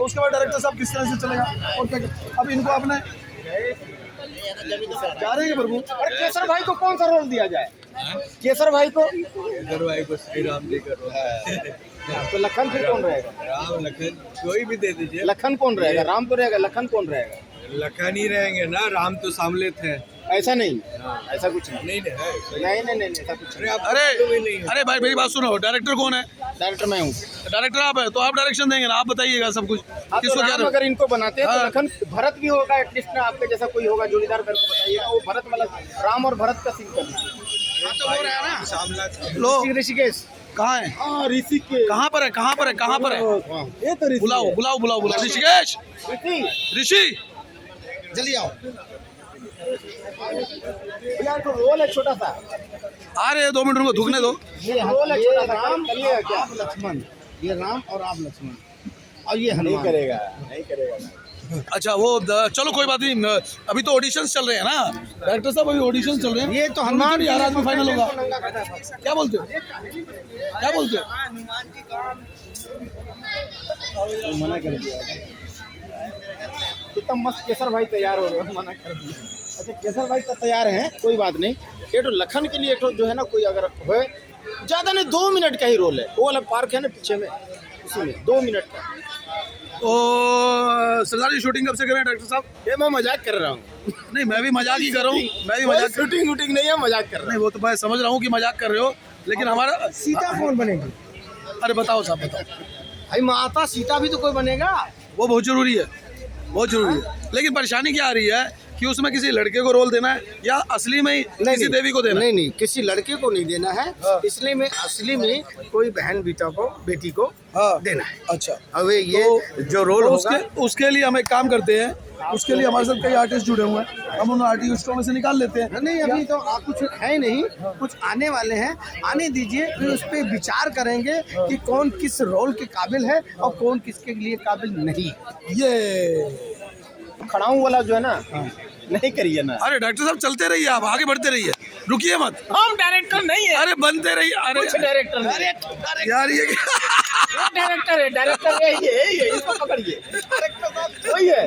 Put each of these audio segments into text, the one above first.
तो उसके बाद डायरेक्टर साहब किस तरह से चलेगा और क्या। अब इनको आपने जा रहे हैं प्रभु। अरे केसर भाई को कौन सा रोल दिया जाए? केसर भाई को श्री राम जी का तो लखन फिर कौन रहेगा? राम लखन कोई भी दे दीजिए। लखन कौन रहेगा? राम तो रहेगा, लखन कौन रहेगा? लखन ही रहेंगे ना, राम तो सामले थे। ऐसा नहीं, ऐसा कुछ नहीं। नहीं नहीं ऐसा कुछ नहीं। अरे भाई मेरी बात सुनो, डायरेक्टर कौन है? डायरेक्टर मैं हूँ। डायरेक्टर आप है तो आप डायरेक्शन देंगे ना, आप बताइएगा सब कुछ किसको क्या। अगर इनको बनाते हैं तो लखन भरत भी होगा एटलीस्ट ना, आपके जैसा कोई होगा जोड़ीदार मेरे को बताइएगा। वो भरत मतलब राम और भरत का सीन करना है। लो ऋषिकेश कहाँ है? ऋषिकेश कहाँ पर है? कहाँ पर है? कहाँ पर है? ये तो बुलाओ बुलाओ बुलाओ बुलाओ ऋषिकेश, ऋषि जल्दी आओ यार। तो रोल है छोटा सा। आ रहे हैं, 2 मिनट उनको थूकने दो। ये रोल है छोटा सा। राम करिएगा क्या? आप लक्ष्मण, ये राम और आप लक्ष्मण, और ये हनुमान। नहीं करेगा। अच्छा वो चलो कोई बात नहीं, अभी तो ऑडिशंस चल रहे हैं ना डायरेक्टर साहब, अभी ऑडिशंस चल रहे हैं। ये तो हनुमान यार आज में फाइनल होगा। क्या बोलते हो? क्या बोलते हो? मना कर दिया। कितना मस्त केसर भाई तैयार हो गए, मना कर दिया। अच्छा केसर भाई तो तैयार हैं, कोई बात नहीं। ये तो लखन के लिए तो जो है ना, कोई अगर हो ज़्यादा नहीं 2 मिनट का ही रोल है। वो वाला पार्क है ना पीछे में, उसी में 2 मिनट का। तो सरदार जी शूटिंग कब से कर रहे हैं डायरेक्टर साहब? ये मैं मजाक कर रहा हूँ। नहीं मैं भी मजाक ही कर रहा हूँ, मैं भी मजाक। शूटिंग वूटिंग नहीं है, मजाक कर रहा हूँ। नहीं वो तो मैं समझ रहा हूँ कि मजाक कर रहे हो, लेकिन हमारा सीता कौन बनेगी? अरे बताओ साहब बताओ। भाई माता सीता भी तो कोई बनेगा। वो बहुत जरूरी है, बहुत जरूरी है। लेकिन परेशानी क्या आ रही है कि उसमें किसी लड़के को रोल देना है या असली में ही किसी देवी को देना है? नहीं किसी लड़के को नहीं देना है। इसलिए में असली में कोई बहन बेटी को देना है। अच्छा अब ये तो जो रोल तो होगा उसके लिए हम एक काम करते हैं, उसके लिए हमारे साथ कई आर्टिस्ट जुड़े हुए हैं, हम उन आर्टिस्टों में से निकाल लेते हैं। नहीं अभी तो कुछ है नहीं, कुछ आने वाले हैं, आने दीजिए, फिर उस पर विचार करेंगे कि कौन किस रोल के काबिल है और कौन किसके लिए काबिल नहीं। ये खड़ाऊं वाला जो है ना, नहीं करिए ना। अरे डॉक्टर साहब चलते रहिए, आप आगे बढ़ते रहिए, रुकिए मत। हम डायरेक्टर नहीं है। अरे बनते रहिए। अरे कुछ डायरेक्टर नहीं। यार ये डायरेक्टर है, डायरेक्टर है ये इसको पकड़िए। वही है,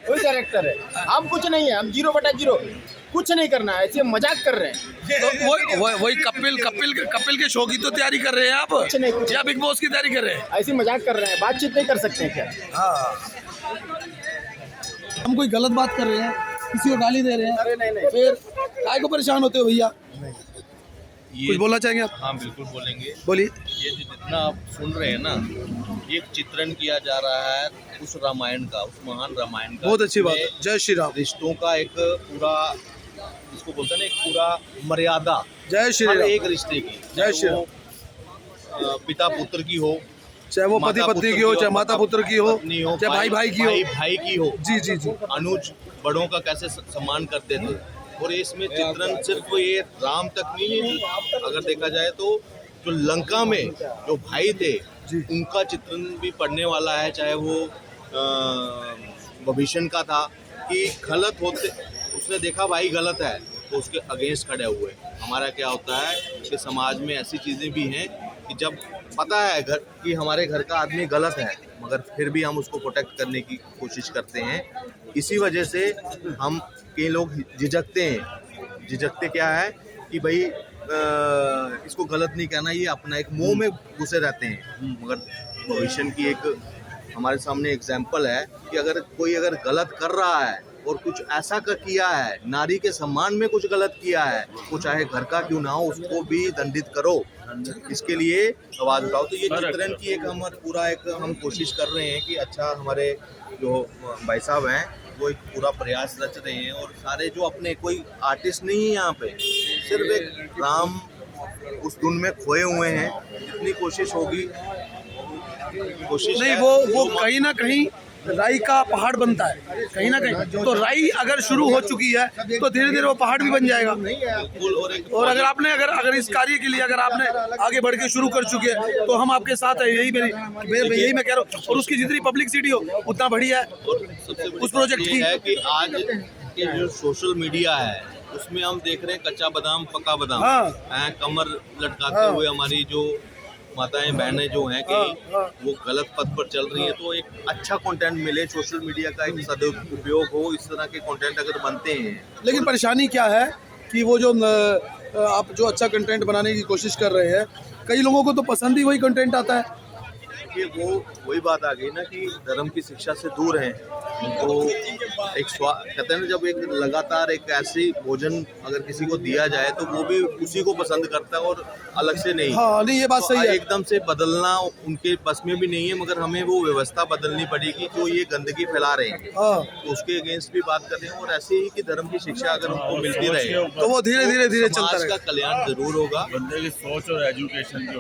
वही डायरेक्टर है। हम कुछ नहीं है, हम 0/0 कुछ नहीं करना है, ऐसे मजाक कर रहे हैं। तो वही कपिल के शो की तो तैयारी कर रहे हैं आप, नहीं या बिग बॉस की तैयारी कर रहे हैं? ऐसे मजाक कर रहे हैं, बातचीत नहीं कर सकते हैं क्या? हम कोई गलत बात कर रहे हैं, किसी को गाली दे रहे हैं, अरे नहीं फिर काय को परेशान होते हो भैया? कुछ बोलना चाहेंगे आप? हाँ बिल्कुल बोलेंगे। बोलिए। ये जो जितना आप सुन रहे हैं ना, एक चित्रण किया जा रहा है उस रामायण का, उस महान रामायण का। बहुत अच्छी बात है। जय श्री राम। रिश्तों का एक पूरा, इसको बोलते हैं ना, एक पूरा मर्यादा जय श्री हर राम। एक रिश्ते की, जय श्री वो पिता पुत्र की हो, चाहे वो पति पत्नी की हो, चाहे माता पुत्र की हो, पत्नी हो, चाहे भाई की हो, भाई की हो। जी जी जी। अनुज बड़ों का कैसे सम्मान करते थे। और इसमें चित्रण सिर्फ ये राम तक नहीं, अगर देखा जाए तो जो लंका में जो भाई थे उनका चित्रण भी पढ़ने वाला है। चाहे वो भविष्य का था कि गलत होते, उसने देखा भाई गलत है तो उसके अगेंस्ट खड़े हुए। हमारा क्या होता है कि समाज में ऐसी चीज़ें भी हैं कि जब पता है घर कि हमारे घर का आदमी गलत है, मगर फिर भी हम उसको प्रोटेक्ट करने की कोशिश करते हैं। इसी वजह से हम कई लोग झिझकते हैं। झिझकते क्या है कि भाई इसको गलत नहीं कहना, ये अपना एक मोह में घुसे रहते हैं। मगर भविष्य की एक हमारे सामने एग्जाम्पल है कि अगर कोई गलत कर रहा है और कुछ ऐसा किया है, नारी के सम्मान में कुछ गलत किया है, वो चाहे घर का क्यों ना हो, उसको भी दंडित करो। इसके लिए आवाज़ उठाओ। तो ये चित्रण की एक हम कोशिश कर रहे हैं कि अच्छा हमारे जो भाई साहब हैं वो एक पूरा प्रयास रच रहे हैं। और सारे जो अपने कोई आर्टिस्ट नहीं है यहाँ पे, सिर्फ एक राम उस धुन में खोए हुए हैं। जितनी कोशिश होगी, कोशिश नहीं वो कहीं ना कहीं राई का पहाड़ बनता है, कहीं ना कहीं। तो राई अगर शुरू हो चुकी है तो धीरे धीरे वो पहाड़ भी बन जाएगा। और अगर आपने अगर इस कार्य के लिए अगर आपने आगे बढ़ के शुरू कर चुके हैं तो हम आपके साथ है। यही मैं कह रहा हूँ। और उसकी जितनी पब्लिसिटी हो उतना बढ़िया है उस प्रोजेक्ट की। है कि आज के जो सोशल मीडिया है उसमें हम देख रहे हैं कच्चा बादाम पक्का बादाम, कमर लटकाते हुए हमारी जो माताएं बहनें जो हैं कि हाँ। वो गलत पथ पर चल रही हैं, तो एक अच्छा कंटेंट मिले, सोशल मीडिया का एक सदुपयोग हो, इस तरह के कंटेंट अगर बनते हैं। लेकिन परेशानी क्या है कि वो जो आप जो अच्छा कंटेंट बनाने की कोशिश कर रहे हैं, कई लोगों को तो पसंद ही वही कंटेंट आता है। कि वो वही बात आ गई ना कि धर्म की शिक्षा से दूर हैं, तो एक कहते हैं ना, जब एक लगातार एक ऐसी भोजन अगर किसी को दिया जाए तो वो भी उसी को पसंद करता है और अलग से नहीं। हाँ नहीं, ये बात तो सही है। एकदम से बदलना उनके बस में भी नहीं है, मगर हमें वो व्यवस्था बदलनी पड़ेगी जो ये गंदगी फैला रहे हैं, हाँ, तो उसके अगेंस्ट भी बात कर रहे हैं। और ऐसे ही कि धर्म की शिक्षा अगर उनको मिलती रहे तो वो धीरे धीरे चलता समाज रहेगा। का कल्याण जरूर होगा। बंदे की सोच और एजुकेशन